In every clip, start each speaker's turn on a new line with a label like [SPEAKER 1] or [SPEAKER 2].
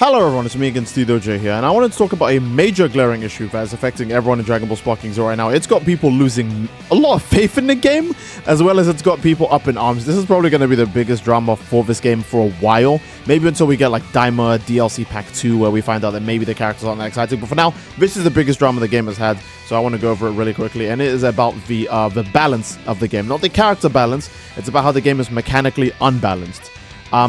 [SPEAKER 1] Hello everyone, it's me again, Steedoj here, and I wanted to talk about a major glaring issue that is affecting everyone in Dragon Ball Sparking Zero right now. It's got people losing a lot of faith in the game, as well as it's got people up in arms. This is probably going to be the biggest drama for this game for a while, maybe until we get like Daima DLC Pack 2, where we find out that maybe the characters aren't that exciting. But for now, this is the biggest drama the game has had, so I want to go over it really quickly, and it is about the balance of the game. Not the character balance, it's about how the game is mechanically unbalanced.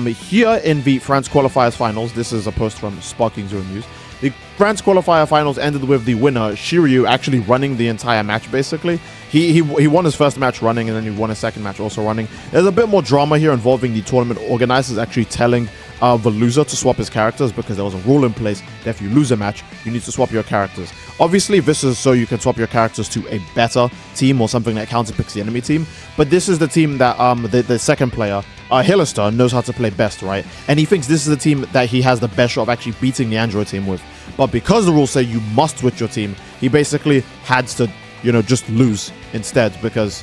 [SPEAKER 1] Here in the France Qualifiers Finals, this is a post from Sparking Zero News, the France Qualifier Finals ended with the winner, Shiryu, actually running the entire match, basically. He won his first match running, and then he won his second match also running. There's a bit more drama here involving the tournament organizers actually telling the loser to swap his characters, because there was a rule in place that if you lose a match, you need to swap your characters. Obviously, this is so you can swap your characters to a better team or something that counterpicks the enemy team, but this is the team that the second player, Hillister, knows how to play best, right? And he thinks this is the team that he has the best shot of actually beating the Android team with. But because the rules say you must switch your team, he basically had to, just lose instead, because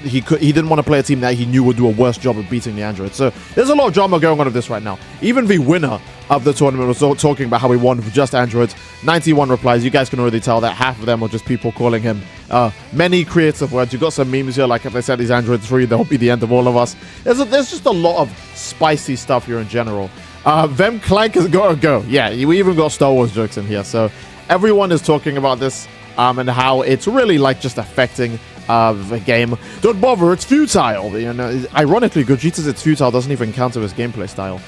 [SPEAKER 1] he didn't want to play a team that he knew would do a worse job of beating the Android. So there's a lot of drama going on with this right now. Even the winner of the tournament was talking about how he won with just Androids. 91 replies. You guys can already tell that half of them are just people calling him many creative words. You got some memes here, like if they said these Androids free, they'll be the end of all of us. There's just a lot of spicy stuff here in general. Them Clank has got to go. Yeah, we even got Star Wars jokes in here. So everyone is talking about this and how it's really like just affecting the game. Don't bother, it's futile. Ironically, Gogeta's it's futile doesn't even counter his gameplay style.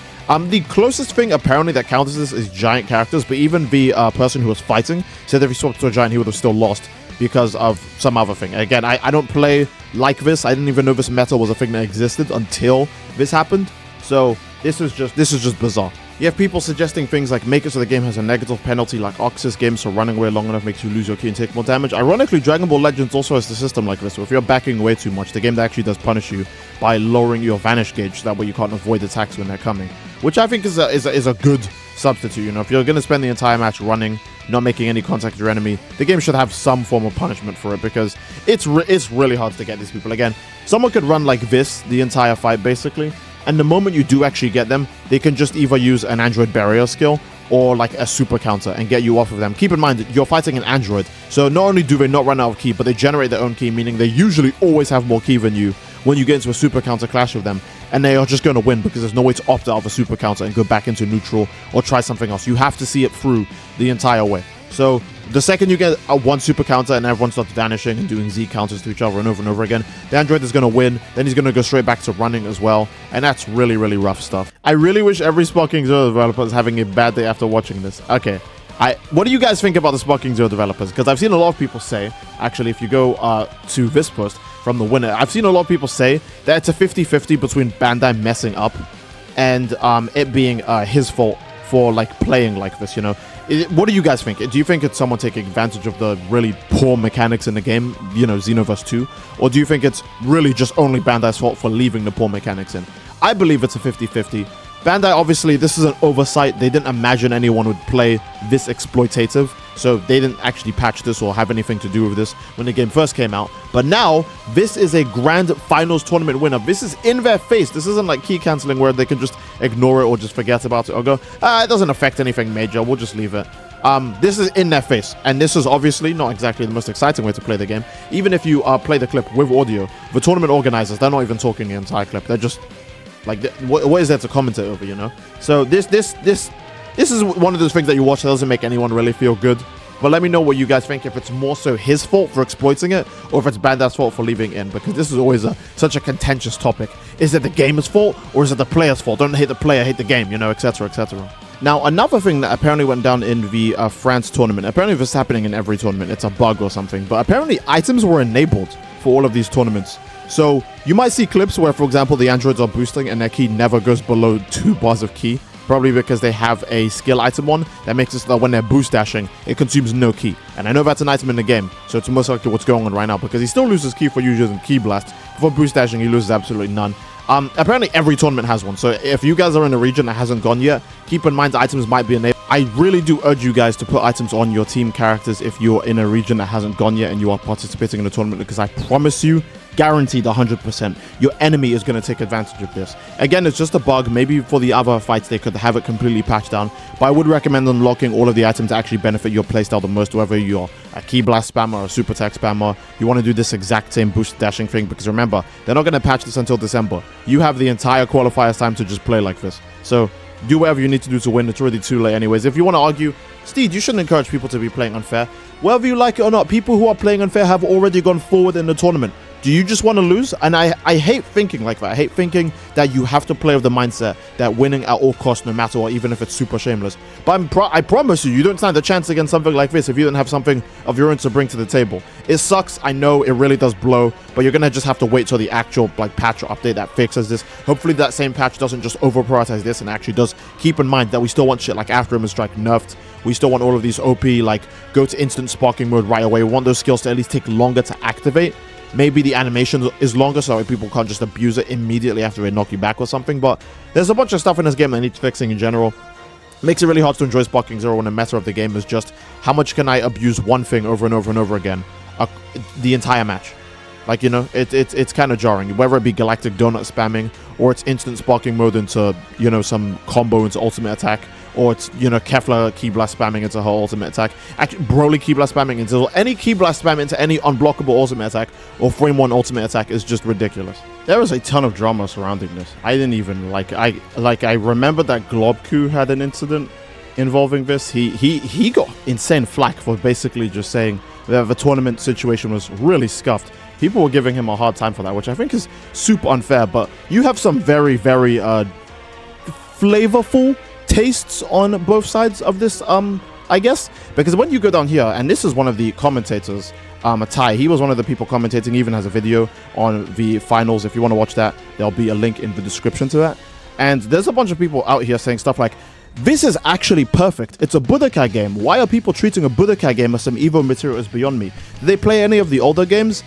[SPEAKER 1] The closest thing apparently that counters this is giant characters, but even the person who was fighting said if he swapped to a giant, he would have still lost because of some other thing. Again, I don't play like this. I didn't even know this meta was a thing that existed until this happened. So this is just bizarre. You have people suggesting things like make it so the game has a negative penalty like Oxys games, so running away long enough makes you lose your key and take more damage. Ironically, Dragon Ball Legends also has the system like this, so if you're backing away too much, the game actually does punish you by lowering your vanish gauge, so that way you can't avoid attacks when they're coming. Which I think is a good substitute. If you're going to spend the entire match running, not making any contact with your enemy, the game should have some form of punishment for it, because it's really hard to get these people. Again, someone could run like this the entire fight, basically, and the moment you do actually get them, they can just either use an Android barrier skill or like a super counter and get you off of them. Keep in mind, you're fighting an Android, so not only do they not run out of ki, but they generate their own ki, meaning they usually always have more ki than you when you get into a super counter clash with them, and they are just going to win because there's no way to opt out of a super counter and go back into neutral or try something else. You have to see it through the entire way. So the second you get one super counter and everyone starts vanishing and doing Z counters to each other and over again, the Android is going to win. Then he's going to go straight back to running as well, and that's really rough stuff. I really wish every Sparking Zero developer is having a bad day after watching this. Okay, what do you guys think about the Sparking Zero developers? Because I've seen a lot of people say, actually, if you go to this post from the winner, I've seen a lot of people say that it's a 50-50 between Bandai messing up and it being his fault for like playing like this. What do you guys think? Do you think it's someone taking advantage of the really poor mechanics in the game, Xenoverse 2? Or do you think it's really just only Bandai's fault for leaving the poor mechanics in? I believe it's a 50-50. Bandai, obviously, this is an oversight. They didn't imagine anyone would play this exploitative, so they didn't actually patch this or have anything to do with this when the game first came out. But now, this is a grand finals tournament winner. This is in their face. This isn't like key canceling where they can just ignore it or just forget about it or go, it doesn't affect anything major, we'll just leave it. This is in their face, and this is obviously not exactly the most exciting way to play the game. Even if you play the clip with audio, the tournament organizers, they're not even talking the entire clip. They're just like, what is there to commentate over, So this is one of those things that you watch that doesn't make anyone really feel good. But let me know what you guys think, if it's more so his fault for exploiting it, or if it's Bandai's fault for leaving in, because this is always such a contentious topic. Is it the gamer's fault, or is it the player's fault? Don't hate the player, hate the game, etc, etc. Now, another thing that apparently went down in the France tournament, apparently this is happening in every tournament, it's a bug or something, but apparently items were enabled for all of these tournaments. So you might see clips where, for example, the androids are boosting and their ki never goes below 2 bars of ki, probably because they have a skill item on that makes it so that when they're boost dashing, it consumes no ki. And I know that's an item in the game, so it's most likely what's going on right now, because he still loses ki for using Ki Blast. For boost dashing, he loses absolutely none. Apparently every tournament has one, so if you guys are in a region that hasn't gone yet, keep in mind items might be enabled. I really do urge you guys to put items on your team characters if you're in a region that hasn't gone yet and you are participating in a tournament, because I promise you, guaranteed 100%, your enemy is going to take advantage of this. Again, it's just a bug. Maybe for the other fights they could have it completely patched down, but I would recommend unlocking all of the items that actually benefit your playstyle the most, whether you're a key blast spammer or a super attack spammer. You want to do this exact same boost dashing thing, because remember, they're not going to patch this until December. You have the entire qualifiers time to just play like this. So do whatever you need to do to win. It's already too late anyways. If you want to argue, Steed, you shouldn't encourage people to be playing unfair. Whether you like it or not, people who are playing unfair have already gone forward in the tournament. Do you just want to lose? And I hate thinking like that. I hate thinking that you have to play with the mindset that winning at all costs, no matter what, even if it's super shameless. But I promise you, you don't stand a chance against something like this if you don't have something of your own to bring to the table. It sucks. I know it really does blow, but you're going to just have to wait till the actual patch or update that fixes this. Hopefully that same patch doesn't just over-prioritize this and actually does keep in mind that we still want shit like After Image Strike nerfed. We still want all of these OP, go to instant sparking mode right away. We want those skills to at least take longer to activate. Maybe the animation is longer so people can't just abuse it immediately after they knock you back or something, but there's a bunch of stuff in this game that needs fixing in general. Makes it really hard to enjoy Sparking Zero when the meta of the game is just how much can I abuse one thing over and over and over again the entire match. It's kind of jarring, whether it be Galactic Donut spamming, or it's instant sparking mode into, some combo into ultimate attack, or it's, Kefla Key Blast spamming into her ultimate attack. Actually, Broly Key Blast spamming into any Key Blast spam into any unblockable ultimate attack, or Frame 1 ultimate attack is just ridiculous. There was a ton of drama surrounding this. I didn't even, I remember that Globku had an incident involving this. He got insane flack for basically just saying that the tournament situation was really scuffed. People were giving him a hard time for that, which I think is super unfair, but you have some very, very flavorful tastes on both sides of this, I guess, because when you go down here, and this is one of the commentators, Tai, he was one of the people commentating, even has a video on the finals. If you want to watch that, there'll be a link in the description to that. And there's a bunch of people out here saying stuff like, this is actually perfect. It's a Budokai game. Why are people treating a Budokai game as some Evo material is beyond me? Did they play any of the older games?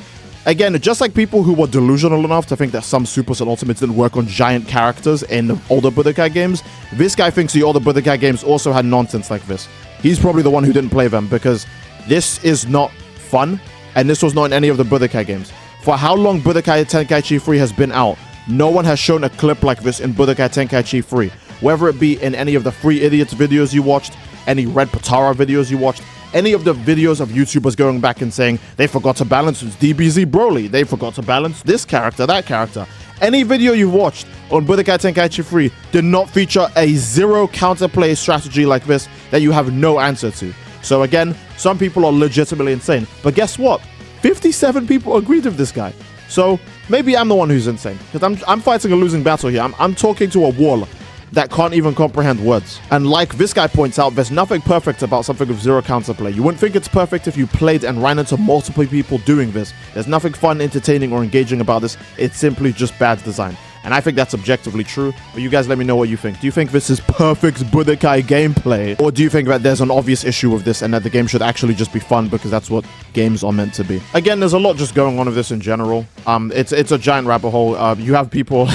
[SPEAKER 1] Again, just like people who were delusional enough to think that some Supers and Ultimates didn't work on giant characters in the older Budokai games, this guy thinks the older Budokai games also had nonsense like this. He's probably the one who didn't play them, because this is not fun, and this was not in any of the Budokai games. For how long Budokai Tenkaichi 3 has been out, no one has shown a clip like this in Budokai Tenkaichi 3. Whether it be in any of the Free Idiots videos you watched, any Red Patara videos you watched, any of the videos of YouTubers going back and saying they forgot to balance DBZ Broly, they forgot to balance this character, that character. Any video you've watched on Budokai Tenkaichi 3 did not feature a zero counterplay strategy like this that you have no answer to. So again, some people are legitimately insane, but guess what? 57 people agreed with this guy. So maybe I'm the one who's insane, because I'm fighting a losing battle here. I'm talking to a wall that can't even comprehend words. And like this guy points out, there's nothing perfect about something with zero counterplay. You wouldn't think it's perfect if you played and ran into multiple people doing this. There's nothing fun, entertaining, or engaging about this. It's simply just bad design. And I think that's objectively true, but you guys let me know what you think. Do you think this is perfect Budokai gameplay? Or do you think that there's an obvious issue with this and that the game should actually just be fun because that's what games are meant to be? Again, there's a lot just going on with this in general. It's a giant rabbit hole. You have people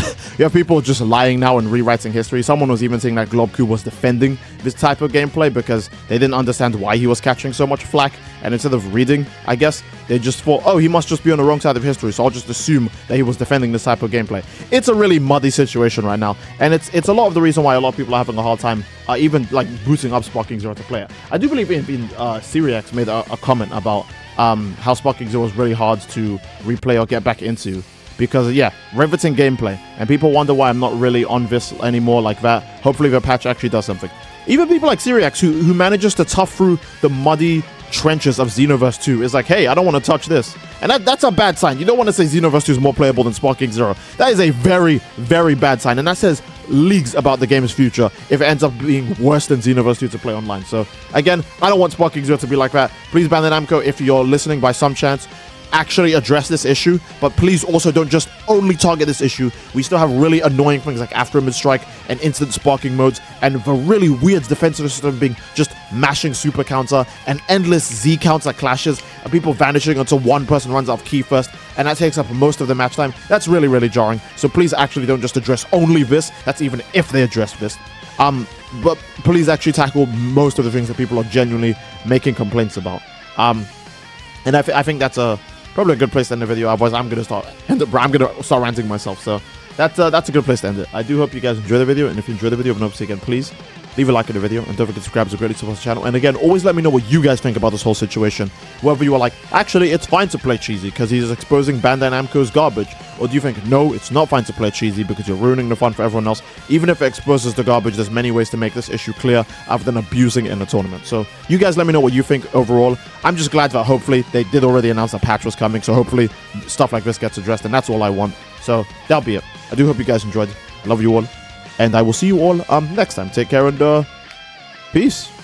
[SPEAKER 1] just lying now and rewriting history. Someone was even saying that Globku was defending this type of gameplay because they didn't understand why he was catching so much flack. And instead of reading, I guess, they just thought, oh, he must just be on the wrong side of history, so I'll just assume that he was defending this type of gameplay. It's a really muddy situation right now, and it's a lot of the reason why a lot of people are having a hard time even booting up Sparking Zero to play it. I do believe Syriax made a comment about how Sparking Zero is really hard to replay or get back into, because yeah, riveting gameplay, and people wonder why I'm not really on this anymore like that. Hopefully the patch actually does something. Even people like Syriax who manages to tough through the muddy trenches of Xenoverse 2 is like, hey, I don't want to touch this. And that's a bad sign. You don't want to say Xenoverse 2 is more playable than Sparking Zero. That is a very, very bad sign. And that says leagues about the game's future if it ends up being worse than Xenoverse 2 to play online. So again, I don't want Sparking Zero to be like that. Please, Bandit Namco, if you're listening by some chance, actually address this issue, but please also don't just only target this issue. We still have really annoying things like After Image Strike and instant sparking modes, and the really weird defensive system being just mashing super counter and endless Z counter clashes and people vanishing until one person runs out of key first, and that takes up most of the match time. That's really, really jarring. So please actually don't just address only this. That's even if they address this. But please actually tackle most of the things that people are genuinely making complaints about. And I think that's probably a good place to end the video. Otherwise, I'm gonna start ranting myself. So that's a good place to end it. I do hope you guys enjoy the video, and if you enjoy the video, and obviously again, please leave a like on the video, and don't forget to subscribe to greatly support the channel. And again, always let me know what you guys think about this whole situation. Whether you are like, actually, it's fine to play cheesy because he's exposing Bandai Namco's garbage, or do you think, no, it's not fine to play cheesy because you're ruining the fun for everyone else? Even if it exposes the garbage, there's many ways to make this issue clear other than abusing it in the tournament. So you guys let me know what you think overall. I'm just glad that hopefully they did already announce a patch was coming, so hopefully stuff like this gets addressed, and that's all I want. So that'll be it. I do hope you guys enjoyed. I love you all, and I will see you all next time. Take care, and peace.